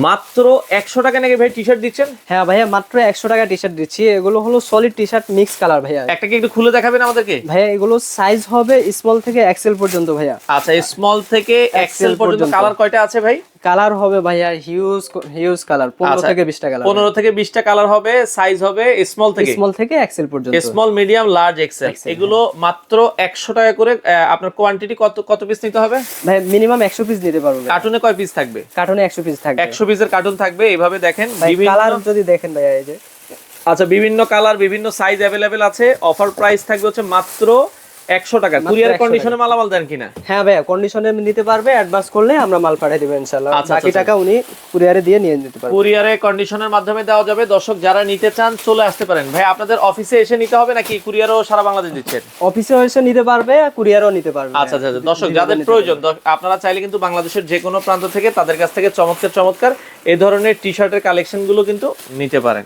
মাত্র 100 টাকা নাকি ভাই টি-শার্ট দিচ্ছেন? হ্যাঁ ভাইয়া, মাত্র 100 টাকা টি শার্ট দিচ্ছি। এগুলো হলো solid T shirt mix colour ভাইয়া। একটা কি একটু খুলে দেখাবেন আমাদেরকে? ভাইয়া এগুলো সাইজ হবে স্মল থেকে এক্সেল পর্যন্ত ভাইয়া। আচ্ছা, স্মল থেকে এক্সেল পর্যন্ত। কালার কয়টা আছে ভাই? কালার হবে ভাইয়া হিউজ কালার, 15 থেকে 20টা কালার। 15 থেকে 20টা কালার হবে। সাইজ হবে স্মল থেকে এক্সেল পর্যন্ত। Small, medium, large, X L. এগুলো মাত্র 100 টাকা করে। আপনার কোয়ান্টিটি কত পিস নিতে হবে ভাই? মিনিমাম 100 পিস নিতে পারবো। কার্টুনে কয় পিস থাকবে? কার্টুনে 100 পিস থাকবে। 100 পিসের কার্টুন থাকবে। এইভাবে দেখেন বিভিন্ন কালার যদি দেখেন ভাইয়া, এই যে আচ্ছা, বিভিন্ন কালার, বিভিন্ন সাইজ अवेलेबल আছে। অফার প্রাইস থাকবে হচ্ছে মাত্র 100 টাকা। কুরিয়ার কন্ডিশনে মালামাল দেন কিনা? হ্যাঁ ভাইয়া, কন্ডিশনে নিতে পারবে, অ্যাডভান্স করলে আমরা মাল পাঠিয়ে দেব ইনশাআল্লাহ। বাকি টাকা উনি কুরিয়ারে দিয়ে নিয়ে নিতে পারবে। কুরিয়ারে কন্ডিশনের মাধ্যমে দেওয়া যাবে। দর্শক যারা নিতে চান চলে আসতে পারেন। ভাই আপনাদের অফিসে এসে নিতে হবে নাকি কুরিয়ারও সারা বাংলাদেশ দিচ্ছেন? অফিসে এসে নিতে পারবে, কুরিয়ারও নিতে পারবে। আচ্ছা আচ্ছা, দর্শক যাদের প্রয়োজন আপনারা চাইলে কিন্তু বাংলাদেশের যে কোনো প্রান্ত থেকে তাদের কাছ থেকে চমৎকার এই ধরনের টি-শার্টের কালেকশন গুলো কিন্তু নিতে পারেন।